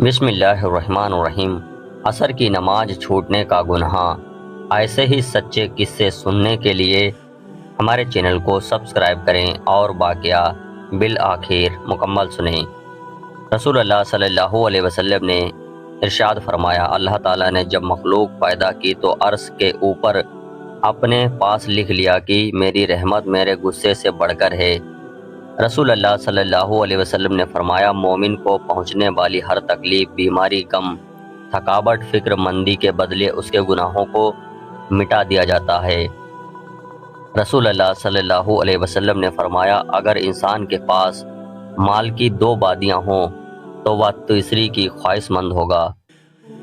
بسم اللہ الرحمن الرحیم۔ عصر کی نماز چھوٹنے کا گناہ۔ ایسے ہی سچے قصے سننے کے لیے ہمارے چینل کو سبسکرائب کریں اور واقعہ بالآخر مکمل سنیں۔ رسول اللہ صلی اللہ علیہ وسلم نے ارشاد فرمایا، اللہ تعالیٰ نے جب مخلوق پیدا کی تو عرش کے اوپر اپنے پاس لکھ لیا کہ میری رحمت میرے غصے سے بڑھ کر ہے۔ رسول اللہ صلی اللہ علیہ وسلم نے فرمایا، مومن کو پہنچنے والی ہر تکلیف، بیماری، غم، تھکاوٹ، فکر مندی کے بدلے اس کے گناہوں کو مٹا دیا جاتا ہے۔ رسول اللہ صلی اللہ علیہ وسلم نے فرمایا، اگر انسان کے پاس مال کی 2 وادیاں ہوں تو وہ تیسری کی خواہش مند ہوگا،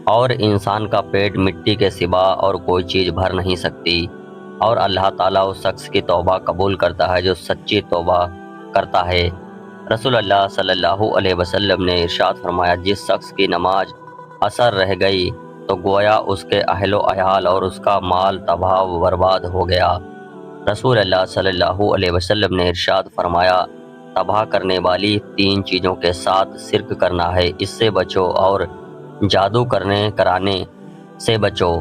اور انسان کا پیٹ مٹی کے سوا اور کوئی چیز بھر نہیں سکتی، اور اللہ تعالیٰ اس شخص کی توبہ قبول کرتا ہے جو سچی توبہ کرتا ہے۔ رسول اللہ صلی اللہ علیہ وسلم نے ارشاد فرمایا، جس شخص کی نماز اثر رہ گئی تو گویا اس کے اہل و عیال اور اس کا مال تباہ و برباد ہو گیا۔ رسول اللہ صلی اللہ علیہ وسلم نے ارشاد فرمایا، تباہ کرنے والی 3 چیزوں کے ساتھ شرک کرنا ہے، اس سے بچو، اور جادو کرانے سے بچو۔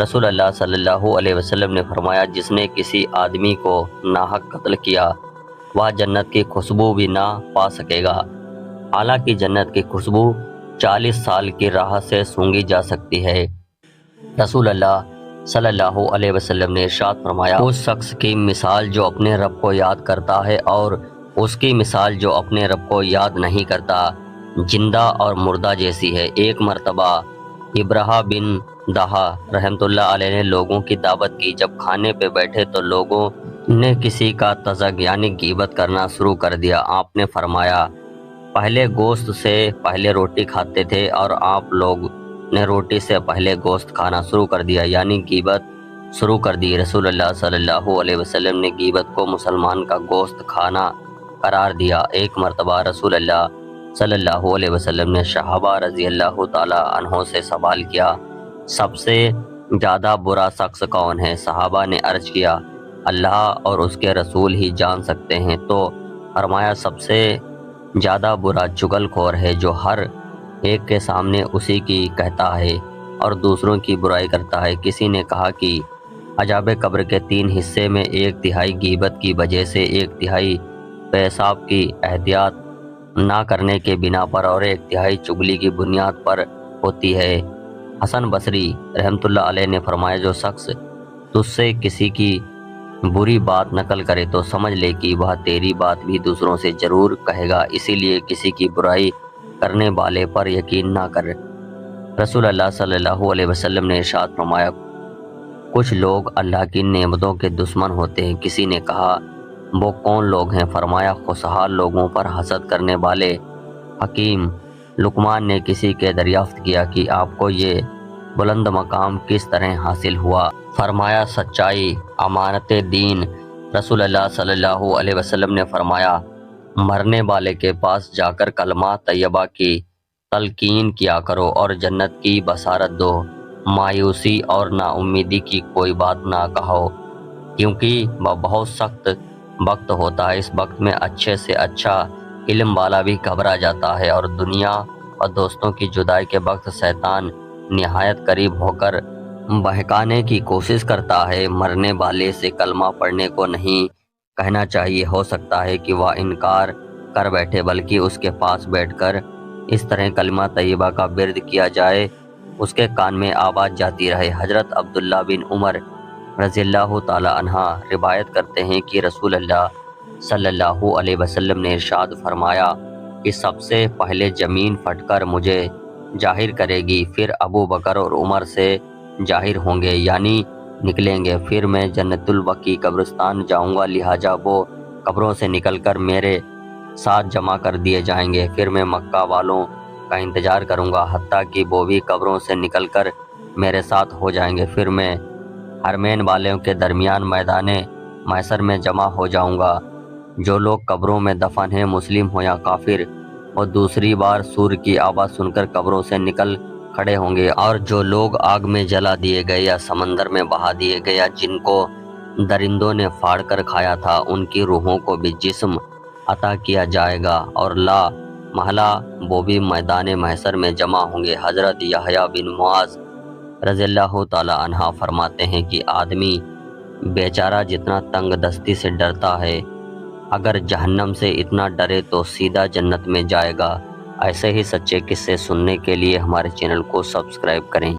رسول اللہ صلی اللہ علیہ وسلم نے فرمایا، جس نے کسی آدمی کو ناحق قتل کیا وہ جنت کی خوشبو بھی نہ پا سکے گا، حالانکہ جنت کی خوشبو 40 سال کی راہ سے سونگھی جا سکتی ہے۔ رسول اللہ صلی اللہ علیہ وسلم نے ارشاد فرمایا، اس شخص کی مثال جو اپنے رب کو یاد کرتا ہے اور اس کی مثال جو اپنے رب کو یاد نہیں کرتا زندہ اور مردہ جیسی ہے۔ ایک مرتبہ ابرہہ بن دہا رحمۃ اللہ علیہ نے لوگوں کی دعوت کی۔ جب کھانے پہ بیٹھے تو لوگوں نے کسی کا تزک یعنی غیبت کرنا شروع کر دیا۔ آپ نے فرمایا، پہلے گوشت سے پہلے روٹی کھاتے تھے اور آپ لوگ نے روٹی سے پہلے گوشت کھانا شروع کر دیا، یعنی غیبت شروع کر دی۔ رسول اللہ صلی اللہ علیہ وسلم نے غیبت کو مسلمان کا گوشت کھانا قرار دیا۔ ایک مرتبہ رسول اللہ صلی اللہ علیہ وسلم نے صحابہ رضی اللہ تعالی عنہ سے سوال کیا، سب سے زیادہ برا شخص کون ہے؟ صحابہ نے عرض کیا، اللہ اور اس کے رسول ہی جان سکتے ہیں۔ تو فرمایا، سب سے زیادہ برا چغل خور ہے جو ہر ایک کے سامنے اسی کی کہتا ہے اور دوسروں کی برائی کرتا ہے۔ کسی نے کہا کہ عذاب قبر کے 3 حصے میں 1/3 غیبت کی وجہ سے، 1/3 پیشاب کی احتیاط نہ کرنے کے بنا پر اور 1/3 چغلی کی بنیاد پر ہوتی ہے۔ حسن بصری رحمۃ اللہ علیہ نے فرمایا، جو شخص تجھ سے کسی کی بری بات نقل کرے تو سمجھ لے کہ وہ تیری بات بھی دوسروں سے ضرور کہے گا، اسی لیے کسی کی برائی کرنے والے پر یقین نہ کر۔ رسول اللہ صلی اللہ علیہ وسلم نے ارشاد فرمایا، کچھ لوگ اللہ کی نعمتوں کے دشمن ہوتے ہیں۔ کسی نے کہا، وہ کون لوگ ہیں؟ فرمایا، خوشحال لوگوں پر حسد کرنے والے۔ حکیم لقمان نے کسی کے دریافت کیا کہ آپ کو یہ بلند مقام کس طرح حاصل ہوا؟ فرمایا، سچائی، امانت دین۔ رسول اللہ صلی اللہ علیہ وسلم نے فرمایا، مرنے والے کے پاس جا کر کلمہ طیبہ کی تلقین کیا کرو اور جنت کی بشارت دو۔ مایوسی اور نا امیدی کی کوئی بات نہ کہو، کیونکہ وہ بہت سخت وقت ہوتا ہے۔ اس وقت میں اچھے سے اچھا علم والا بھی گھبرا جاتا ہے، اور دنیا اور دوستوں کی جدائی کے وقت شیطان نہایت قریب ہو کر بہکانے کی کوشش کرتا ہے۔ مرنے والے سے کلمہ پڑھنے کو نہیں کہنا چاہیے، ہو سکتا ہے کہ وہ انکار کر بیٹھے، بلکہ اس کے پاس بیٹھ کر اس طرح کلمہ طیبہ کا ورد کیا جائے اس کے کان میں آواز جاتی رہے۔ حضرت عبداللہ بن عمر رضی اللہ تعالی عنہ روایت کرتے ہیں کہ رسول اللہ صلی اللہ علیہ وسلم نے ارشاد فرمایا کہ سب سے پہلے زمین پھٹ کر مجھے ظاہر کرے گی، پھر ابو بکر اور عمر سے ظاہر ہوں گے، یعنی نکلیں گے، پھر میں جنت البقیع قبرستان جاؤں گا، لہٰذا وہ قبروں سے نکل کر میرے ساتھ جمع کر دیے جائیں گے، پھر میں مکہ والوں کا انتظار کروں گا حتیٰ کہ وہ بھی قبروں سے نکل کر میرے ساتھ ہو جائیں گے، پھر میں حرمین والوں کے درمیان میدان محشر میں جمع ہو جاؤں گا۔ جو لوگ قبروں میں دفن ہیں، مسلم ہو یا کافر، وہ دوسری بار سور کی آواز سن کر قبروں سے نکل کھڑے ہوں گے، اور جو لوگ آگ میں جلا دیے گئے یا سمندر میں بہا دیے گئے یا جن کو درندوں نے پھاڑ کر کھایا تھا، ان کی روحوں کو بھی جسم عطا کیا جائے گا، اور لا محلہ وہ بھی میدان محشر میں جمع ہوں گے۔ حضرت یحییٰ بن معاذ رضی اللہ تعالی عنہ فرماتے ہیں کہ آدمی بیچارہ جتنا تنگ دستی سے ڈرتا ہے، اگر جہنم سے اتنا ڈرے تو سیدھا جنت میں جائے گا۔ ایسے ہی سچے قصے سننے کے لیے ہمارے چینل کو سبسکرائب کریں۔